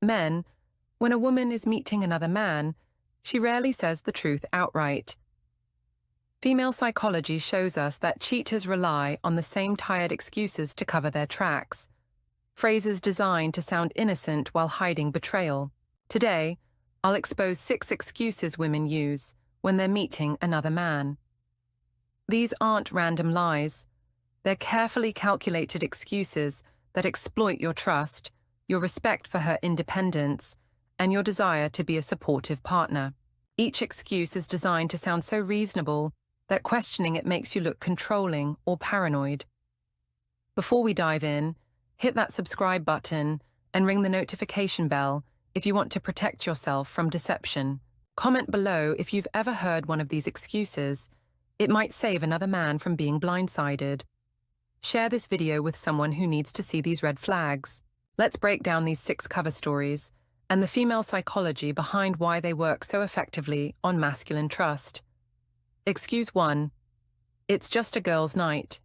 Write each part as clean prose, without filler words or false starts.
Men, when a woman is meeting another man, she rarely says the truth outright. Female psychology shows us that cheaters rely on the same tired excuses to cover their tracks, phrases designed to sound innocent while hiding betrayal. Today, I'll expose 6 excuses women use when they're meeting another man. These aren't random lies. They're carefully calculated excuses that exploit your trust, your respect for her independence, and your desire to be a supportive partner. Each excuse is designed to sound so reasonable that questioning it makes you look controlling or paranoid. Before we dive in, hit that subscribe button and ring the notification bell if you want to protect yourself from deception. Comment below if you've ever heard one of these excuses. It might save another man from being blindsided. Share this video with someone who needs to see these red flags. Let's break down these 6 cover stories and the female psychology behind why they work so effectively on masculine trust. Excuse 1. It's just a girl's night.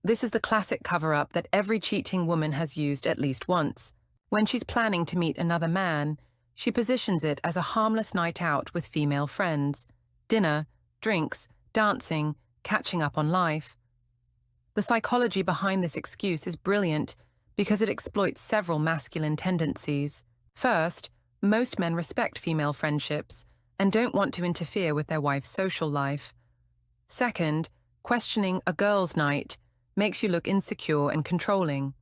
This is the classic cover-up that every cheating woman has used at least once. When she's planning to meet another man, she positions it as a harmless night out with female friends. Dinner, drinks, dancing, catching up on life. The psychology behind this excuse is brilliant because it exploits several masculine tendencies. First, most men respect female friendships and don't want to interfere with their wife's social life. Second, questioning a girl's night makes you look insecure and controlling.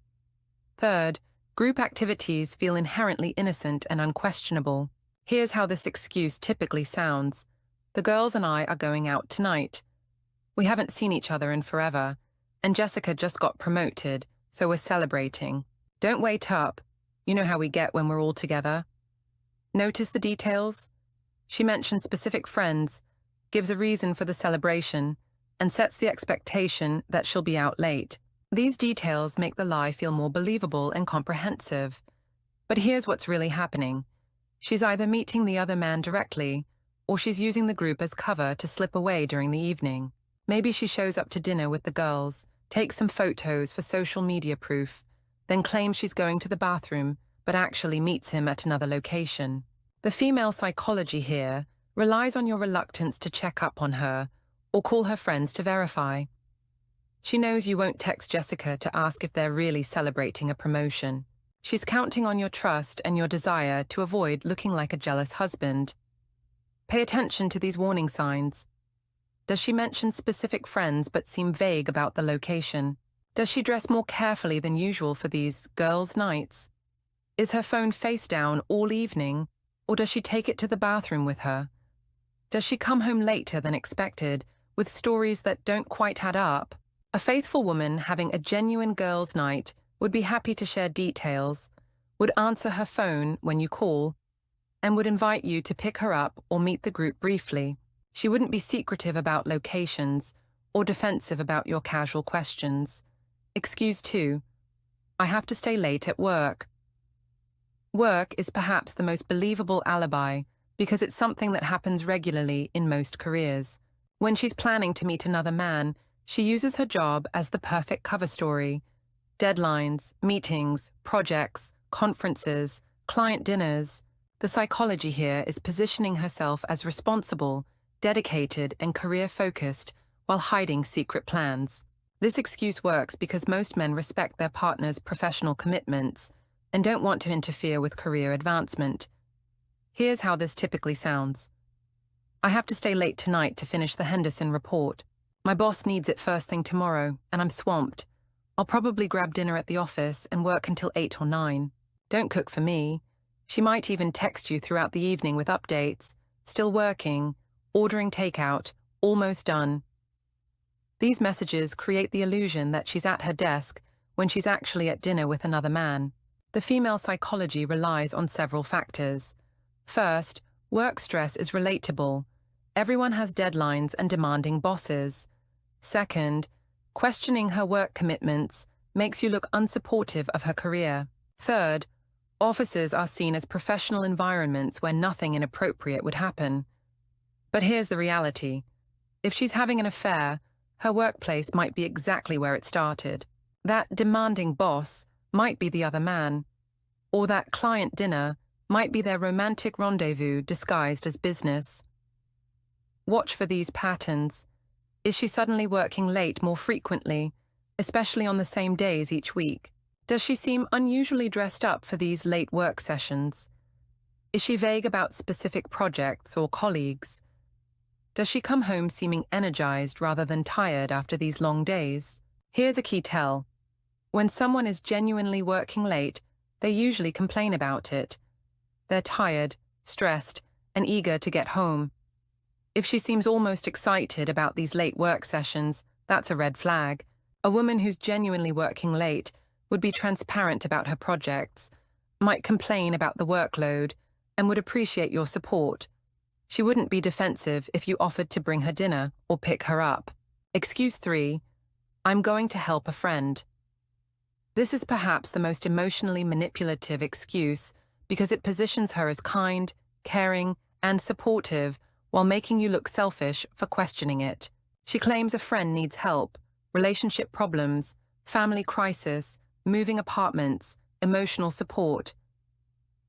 Third, group activities feel inherently innocent and unquestionable. Here's how this excuse typically sounds. The girls and I are going out tonight. We haven't seen each other in forever, and Jessica just got promoted, so we're celebrating. Don't wait up. You know how we get when we're all together. Notice the details? She mentions specific friends, gives a reason for the celebration, and sets the expectation that she'll be out late. These details make the lie feel more believable and comprehensive. But here's what's really happening. She's either meeting the other man directly, or she's using the group as cover to slip away during the evening. Maybe she shows up to dinner with the girls, takes some photos for social media proof, then claims she's going to the bathroom, but actually meets him at another location. The female psychology here relies on your reluctance to check up on her or call her friends to verify. She knows you won't text Jessica to ask if they're really celebrating a promotion. She's counting on your trust and your desire to avoid looking like a jealous husband. Pay attention to these warning signs. Does she mention specific friends but seem vague about the location? Does she dress more carefully than usual for these girls' nights? Is her phone face down all evening, or does she take it to the bathroom with her? Does she come home later than expected, with stories that don't quite add up? A faithful woman having a genuine girls' night would be happy to share details, would answer her phone when you call, and would invite you to pick her up or meet the group briefly. She wouldn't be secretive about locations or defensive about your casual questions. Excuse 2. I have to stay late at work. Work is perhaps the most believable alibi because it's something that happens regularly in most careers. When she's planning to meet another man, she uses her job as the perfect cover story. Deadlines, meetings, projects, conferences, client dinners. The psychology here is positioning herself as responsible, dedicated, and career-focused while hiding secret plans. This excuse works because most men respect their partner's professional commitments and don't want to interfere with career advancement. Here's how this typically sounds. I have to stay late tonight to finish the Henderson report. My boss needs it first thing tomorrow, and I'm swamped. I'll probably grab dinner at the office and work until 8 or 9. Don't cook for me. She might even text you throughout the evening with updates. Still working, ordering takeout, almost done. These messages create the illusion that she's at her desk when she's actually at dinner with another man. The female psychology relies on several factors. First, work stress is relatable. Everyone has deadlines and demanding bosses. Second, questioning her work commitments makes you look unsupportive of her career. Third, offices are seen as professional environments where nothing inappropriate would happen. But here's the reality. If she's having an affair, her workplace might be exactly where it started. That demanding boss might be the other man. or that client dinner might be their romantic rendezvous disguised as business. Watch for these patterns. Is she suddenly working late more frequently, especially on the same days each week? Does she seem unusually dressed up for these late work sessions? Is she vague about specific projects or colleagues? Does she come home seeming energized rather than tired after these long days? Here's a key tell. When someone is genuinely working late, they usually complain about it. They're tired, stressed, and eager to get home. If she seems almost excited about these late work sessions, that's a red flag. A woman who's genuinely working late would be transparent about her projects, might complain about the workload, and would appreciate your support. She wouldn't be defensive if you offered to bring her dinner or pick her up. Excuse 3, I'm going to help a friend. This is perhaps the most emotionally manipulative excuse because it positions her as kind, caring, and supportive while making you look selfish for questioning it. She claims a friend needs help, relationship problems, family crisis, moving apartments, emotional support.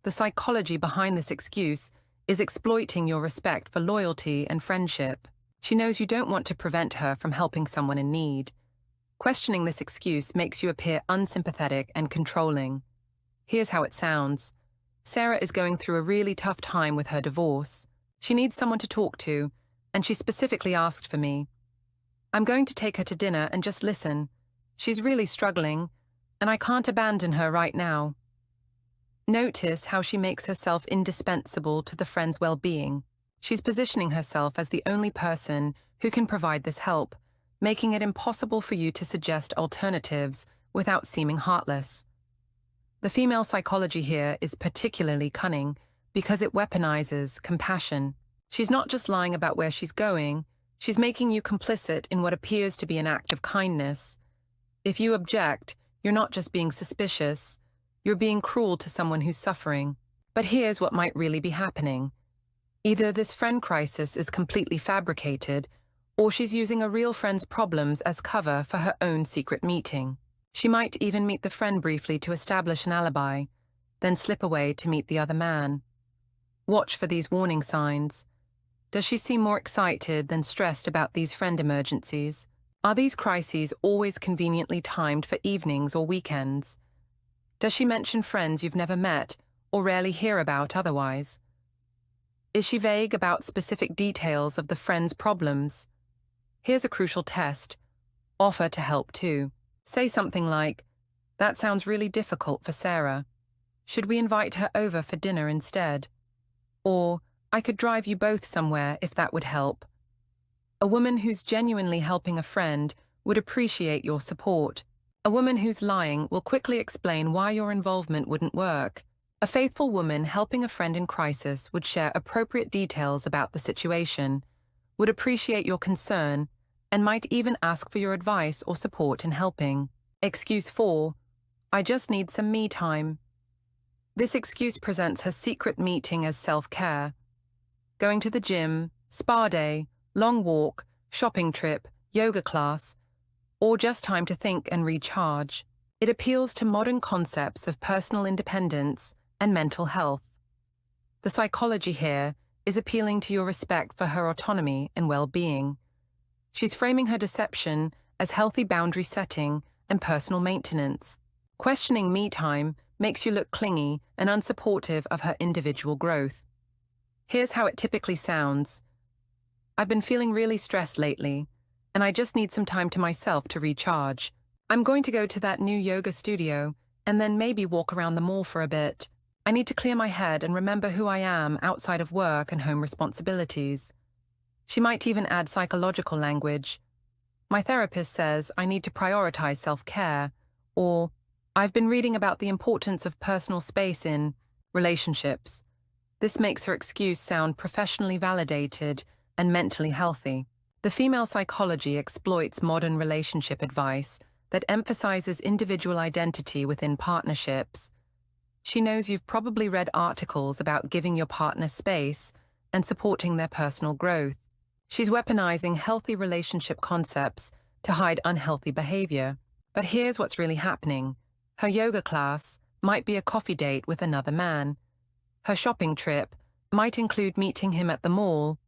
The psychology behind this excuse is exploiting your respect for loyalty and friendship. She knows you don't want to prevent her from helping someone in need. Questioning this excuse makes you appear unsympathetic and controlling. Here's how it sounds. Sarah is going through a really tough time with her divorce. She needs someone to talk to, and she specifically asked for me. I'm going to take her to dinner and just listen. She's really struggling, and I can't abandon her right now. Notice how she makes herself indispensable to the friend's well-being. She's positioning herself as the only person who can provide this help, making it impossible for you to suggest alternatives without seeming heartless. The female psychology here is particularly cunning because it weaponizes compassion. She's not just lying about where she's going, she's making you complicit in what appears to be an act of kindness. If you object, you're not just being suspicious, you're being cruel to someone who's suffering. But here's what might really be happening. Either this friend crisis is completely fabricated, or she's using a real friend's problems as cover for her own secret meeting. She might even meet the friend briefly to establish an alibi, then slip away to meet the other man. Watch for these warning signs. Does she seem more excited than stressed about these friend emergencies? Are these crises always conveniently timed for evenings or weekends? Does she mention friends you've never met or rarely hear about otherwise? Is she vague about specific details of the friend's problems? Here's a crucial test. Offer to help too. Say something like, "That sounds really difficult for Sarah. Should we invite her over for dinner instead?" Or, "I could drive you both somewhere if that would help." A woman who's genuinely helping a friend would appreciate your support. A woman who's lying will quickly explain why your involvement wouldn't work. A faithful woman helping a friend in crisis would share appropriate details about the situation, would appreciate your concern, and might even ask for your advice or support in helping. Excuse 4, I just need some me time. This excuse presents her secret meeting as self-care. Going to the gym, spa day, long walk, shopping trip, yoga class, or just time to think and recharge. It appeals to modern concepts of personal independence and mental health. The psychology here is appealing to your respect for her autonomy and well-being. She's framing her deception as healthy boundary setting and personal maintenance. Questioning me time makes you look clingy and unsupportive of her individual growth. Here's how it typically sounds. I've been feeling really stressed lately, and I just need some time to myself to recharge. I'm going to go to that new yoga studio and then maybe walk around the mall for a bit. I need to clear my head and remember who I am outside of work and home responsibilities. She might even add psychological language. My therapist says I need to prioritize self-care, or I've been reading about the importance of personal space in relationships. This makes her excuse sound professionally validated and mentally healthy. The female psychology exploits modern relationship advice that emphasizes individual identity within partnerships. She knows you've probably read articles about giving your partner space and supporting their personal growth. She's weaponizing healthy relationship concepts to hide unhealthy behavior. But here's what's really happening. Her yoga class, might be a coffee date with another man. Her shopping trip might include meeting him at the mall,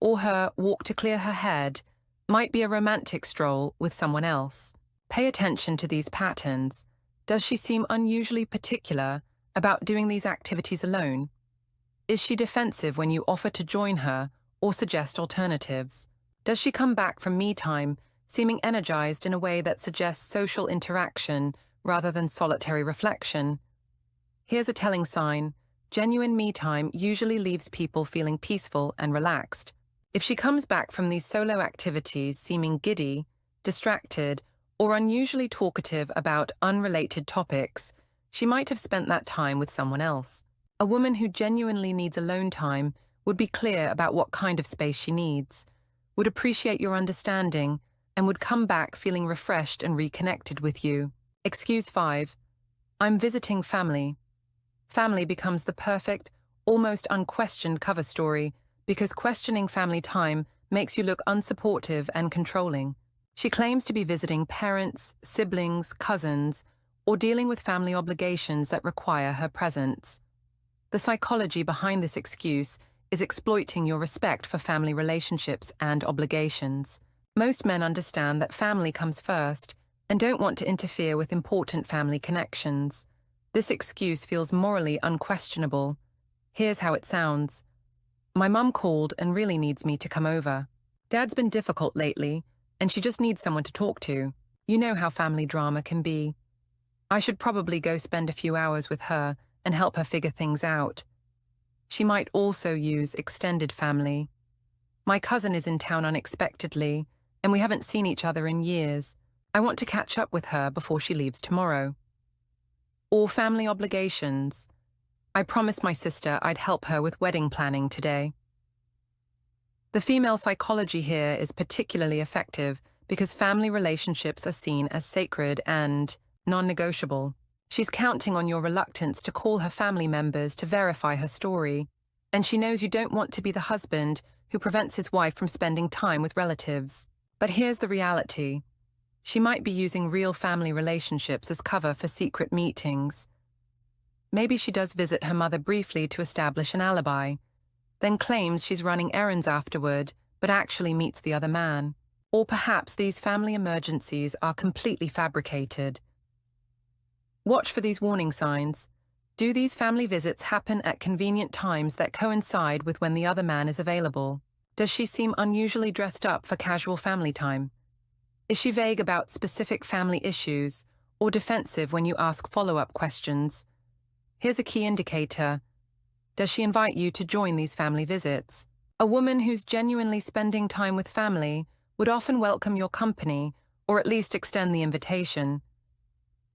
or her walk to clear her head might be a romantic stroll with someone else. Pay attention to these patterns. Does she seem unusually particular about doing these activities alone? Is she defensive when you offer to join her or suggest alternatives? Does she come back from me time seeming energized in a way that suggests social interaction rather than solitary reflection? Here's a telling sign. Genuine me time usually leaves people feeling peaceful and relaxed. If she comes back from these solo activities seeming giddy, distracted, or unusually talkative about unrelated topics, she might have spent that time with someone else. A woman who genuinely needs alone time would be clear about what kind of space she needs, would appreciate your understanding, and would come back feeling refreshed and reconnected with you. Excuse 5. I'm visiting family. Family becomes the perfect, almost unquestioned cover story because questioning family time makes you look unsupportive and controlling. She claims to be visiting parents, siblings, cousins, or dealing with family obligations that require her presence. The psychology behind this excuse is exploiting your respect for family relationships and obligations. Most men understand that family comes first and don't want to interfere with important family connections. This excuse feels morally unquestionable. Here's how it sounds. My mum called and really needs me to come over. Dad's been difficult lately, and she just needs someone to talk to. You know how family drama can be. I should probably go spend a few hours with her and help her figure things out. She might also use extended family. My cousin is in town unexpectedly, and we haven't seen each other in years. I want to catch up with her before she leaves tomorrow. Or family obligations. I promised my sister I'd help her with wedding planning today. The female psychology here is particularly effective because family relationships are seen as sacred and non-negotiable. She's counting on your reluctance to call her family members to verify her story, and she knows you don't want to be the husband who prevents his wife from spending time with relatives. But here's the reality. She might be using real family relationships as cover for secret meetings. Maybe she does visit her mother briefly to establish an alibi, then claims she's running errands afterward, but actually meets the other man. Or perhaps these family emergencies are completely fabricated. Watch for these warning signs. Do these family visits happen at convenient times that coincide with when the other man is available? Does she seem unusually dressed up for casual family time? Is she vague about specific family issues or defensive when you ask follow-up questions? Here's a key indicator. Does she invite you to join these family visits? A woman who's genuinely spending time with family would often welcome your company or at least extend the invitation.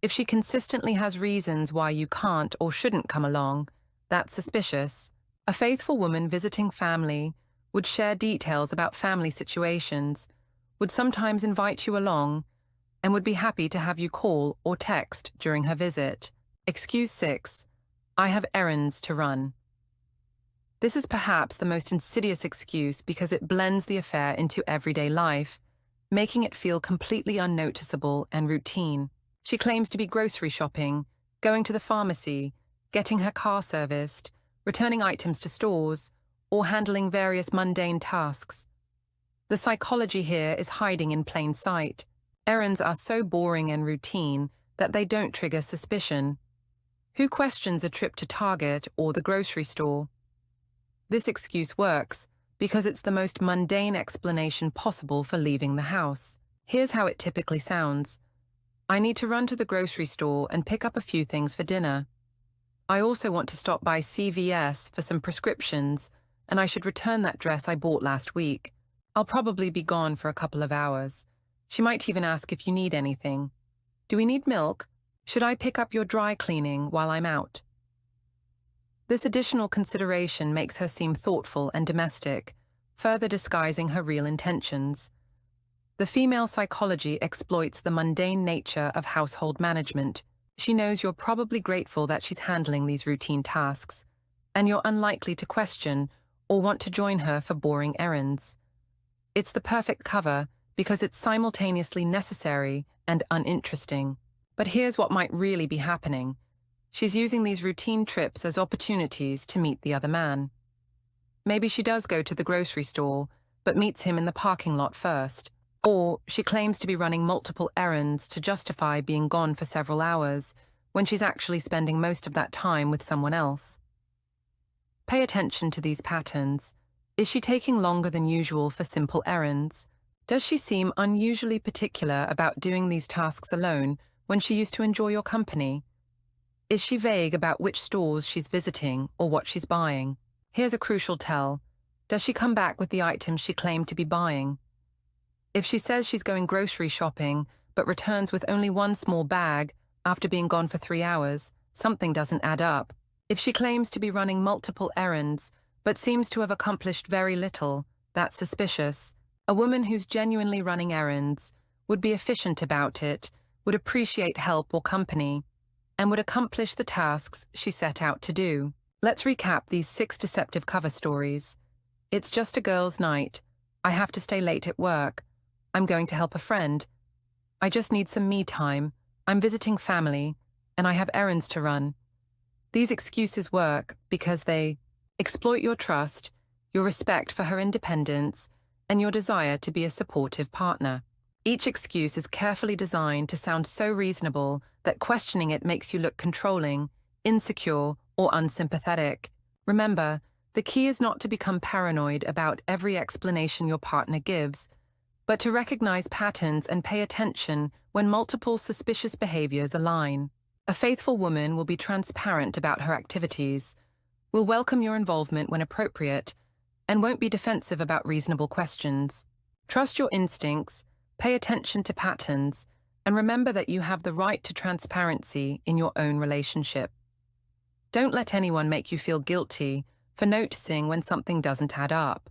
If she consistently has reasons why you can't or shouldn't come along, that's suspicious. A faithful woman visiting family would share details about family situations, would sometimes invite you along, and would be happy to have you call or text during her visit. Excuse 6. I have errands to run. This is perhaps the most insidious excuse because it blends the affair into everyday life, making it feel completely unnoticeable and routine. She claims to be grocery shopping, going to the pharmacy, getting her car serviced, returning items to stores, or handling various mundane tasks. The psychology here is hiding in plain sight. Errands are so boring and routine that they don't trigger suspicion. Who questions a trip to Target or the grocery store? This excuse works because it's the most mundane explanation possible for leaving the house. Here's how it typically sounds. I need to run to the grocery store and pick up a few things for dinner. I also want to stop by CVS for some prescriptions, and I should return that dress I bought last week. I'll probably be gone for a couple of hours. She might even ask if you need anything. Do we need milk? Should I pick up your dry cleaning while I'm out? This additional consideration makes her seem thoughtful and domestic, further disguising her real intentions. The female psychology exploits the mundane nature of household management. She knows you're probably grateful that she's handling these routine tasks, and you're unlikely to question or want to join her for boring errands. It's the perfect cover because it's simultaneously necessary and uninteresting. But here's what might really be happening. She's using these routine trips as opportunities to meet the other man. Maybe she does go to the grocery store, but meets him in the parking lot first. Or she claims to be running multiple errands to justify being gone for several hours, when she's actually spending most of that time with someone else. Pay attention to these patterns. Is she taking longer than usual for simple errands? Does she seem unusually particular about doing these tasks alone when she used to enjoy your company? Is she vague about which stores she's visiting or what she's buying? Here's a crucial tell. Does she come back with the items she claimed to be buying? If she says she's going grocery shopping but returns with only one small bag after being gone for 3 hours, something doesn't add up. If she claims to be running multiple errands but seems to have accomplished very little, that's suspicious. A woman who's genuinely running errands would be efficient about it, would appreciate help or company, and would accomplish the tasks she set out to do. Let's recap these 6 deceptive cover stories. It's just a girl's night. I have to stay late at work. I'm going to help a friend. I just need some me time. I'm visiting family, and I have errands to run. These excuses work because they exploit your trust, your respect for her independence, and your desire to be a supportive partner. Each excuse is carefully designed to sound so reasonable that questioning it makes you look controlling, insecure, or unsympathetic. Remember, the key is not to become paranoid about every explanation your partner gives, but to recognize patterns and pay attention when multiple suspicious behaviors align. A faithful woman will be transparent about her activities, will welcome your involvement when appropriate, and won't be defensive about reasonable questions. Trust your instincts, pay attention to patterns, and remember that you have the right to transparency in your own relationship. Don't let anyone make you feel guilty for noticing when something doesn't add up.